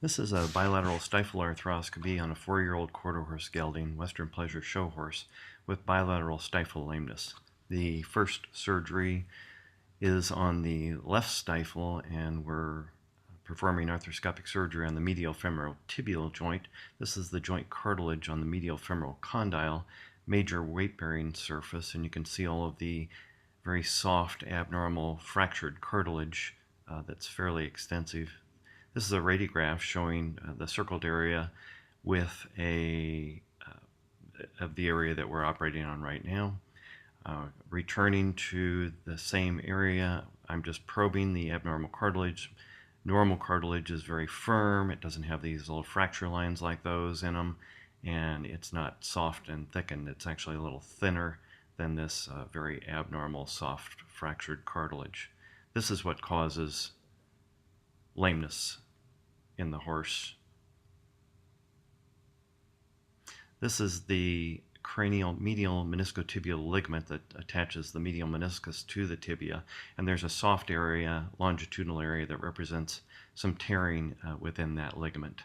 This is a bilateral stifle arthroscopy on a 4-year-old quarter horse gelding, Western Pleasure show horse, with bilateral stifle lameness. The first surgery is on the left stifle, and we're performing arthroscopic surgery on the medial femoral tibial joint. This is the joint cartilage on the medial femoral condyle, major weight-bearing surface, and you can see all of the very soft, abnormal, fractured cartilage that's fairly extensive. This is a radiograph showing the circled area with of the area that we're operating on right now. Returning to the same area, I'm just probing the abnormal cartilage. Normal cartilage is very firm. It doesn't have these little fracture lines like those in them, and it's not soft and thickened. It's actually a little thinner than this very abnormal, soft, fractured cartilage. This is what causes lameness in the horse. This is the cranial medial meniscotibial ligament that attaches the medial meniscus to the tibia, and there's a soft area, longitudinal area, that represents some tearing within that ligament.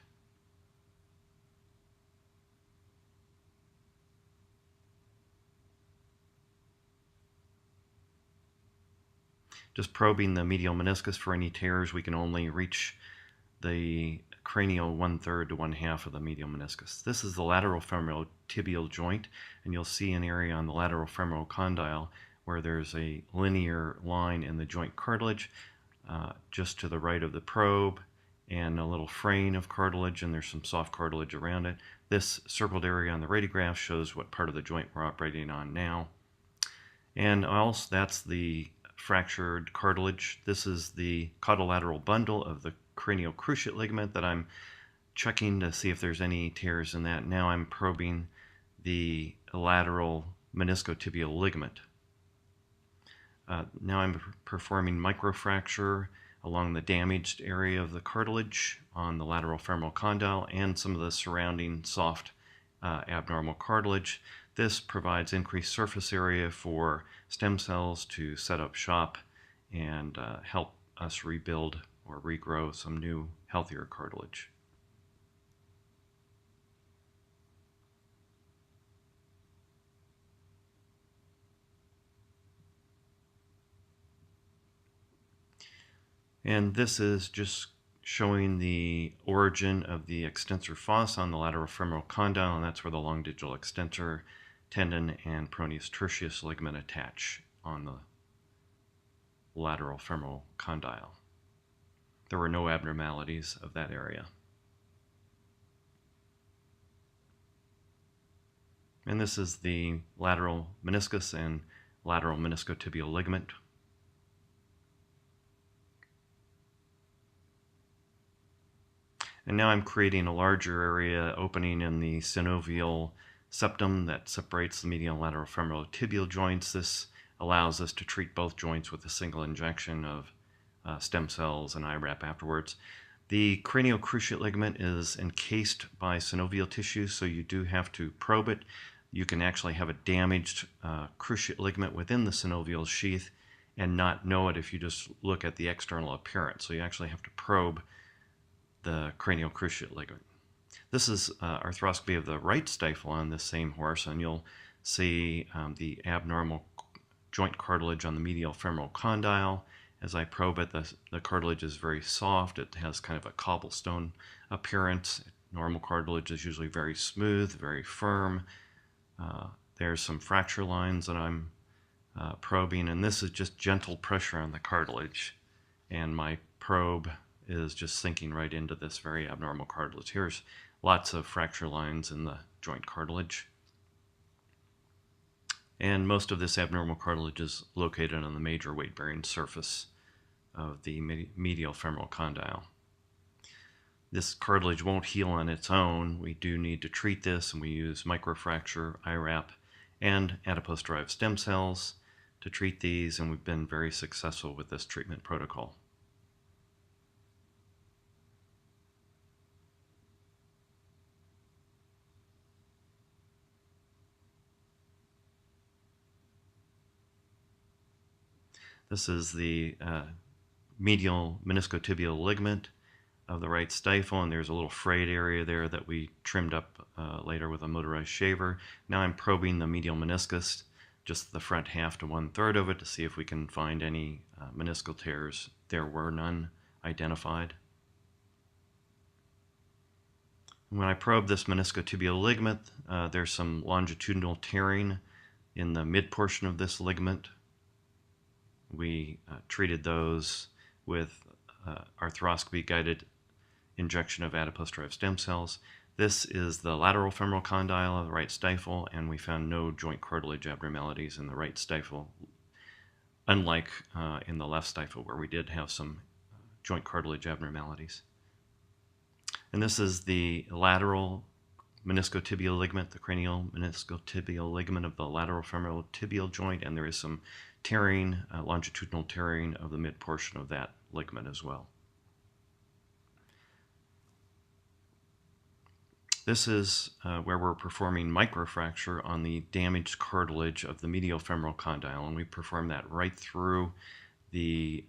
Just probing the medial meniscus for any tears, we can only reach the cranial 1/3 to 1/2 of the medial meniscus. This is the lateral femoral tibial joint, and you'll see an area on the lateral femoral condyle where there's a linear line in the joint cartilage just to the right of the probe, and a little fraying of cartilage, and there's some soft cartilage around it. This circled area on the radiograph shows what part of the joint we're operating on now. And also, that's the fractured cartilage. This is the caudolateral bundle of the cranial cruciate ligament that I'm checking to see if there's any tears in that. Now I'm probing the lateral meniscotibial ligament. Now I'm performing microfracture along the damaged area of the cartilage on the lateral femoral condyle and some of the surrounding soft abnormal cartilage. This provides increased surface area for stem cells to set up shop and help us rebuild or regrow some new, healthier cartilage. And this is just showing the origin of the extensor fossa on the lateral femoral condyle, and that's where the long digital extensor tendon and peroneus tertius ligament attach on the lateral femoral condyle. There were no abnormalities of that area. And this is the lateral meniscus and lateral meniscotibial ligament. And now I'm creating a larger area opening in the synovial septum that separates the medial and lateral femoral tibial joints. This allows us to treat both joints with a single injection of stem cells and IRAP afterwards. The cranial cruciate ligament is encased by synovial tissue, so you do have to probe it. You can actually have a damaged cruciate ligament within the synovial sheath and not know it if you just look at the external appearance. So you actually have to probe the cranial cruciate ligament. This is arthroscopy of the right stifle on this same horse, and you'll see the abnormal joint cartilage on the medial femoral condyle. As I probe it, the cartilage is very soft. It has kind of a cobblestone appearance. Normal cartilage is usually very smooth, very firm. There's some fracture lines that I'm probing, and this is just gentle pressure on the cartilage, and my probe is just sinking right into this very abnormal cartilage. Here's lots of fracture lines in the joint cartilage. And most of this abnormal cartilage is located on the major weight-bearing surface of the medial femoral condyle. This cartilage won't heal on its own. We do need to treat this, and we use microfracture, IRAP, and adipose-derived stem cells to treat these, and we've been very successful with this treatment protocol. This is the medial meniscotibial ligament of the right stifle, and there's a little frayed area there that we trimmed up later with a motorized shaver. Now I'm probing the medial meniscus, just the front half to 1/3 of it, to see if we can find any meniscal tears. There were none identified. When I probe this meniscotibial ligament, there's some longitudinal tearing in the mid portion of this ligament. We treated those with arthroscopy guided injection of adipose-derived stem cells. This is the lateral femoral condyle of the right stifle, and we found no joint cartilage abnormalities in the right stifle, unlike in the left stifle where we did have some joint cartilage abnormalities. And this is the lateral meniscotibial ligament, the cranial meniscotibial ligament of the lateral femoral tibial joint, and there is some tearing, longitudinal tearing of the mid portion of that ligament as well. This is where we're performing microfracture on the damaged cartilage of the medial femoral condyle, and we perform that right through the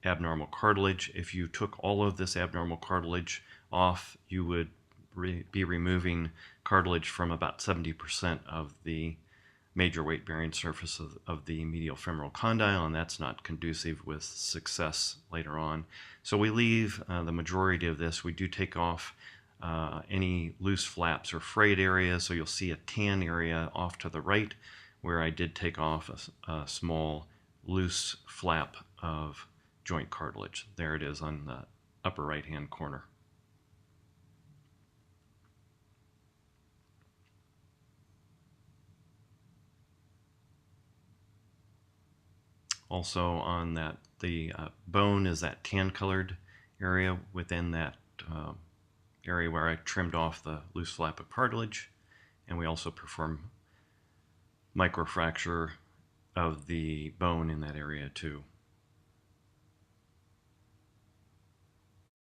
abnormal cartilage. If you took all of this abnormal cartilage off, you would be removing cartilage from about 70% of the major weight-bearing surface of the medial femoral condyle, and that's not conducive with success later on. So we leave the majority of this. We do take off any loose flaps or frayed areas, so you'll see a tan area off to the right where I did take off a small loose flap of joint cartilage. There it is on the upper right-hand corner. Also on that, the bone is that tan-colored area within that area where I trimmed off the loose flap of cartilage, and we also perform microfracture of the bone in that area too.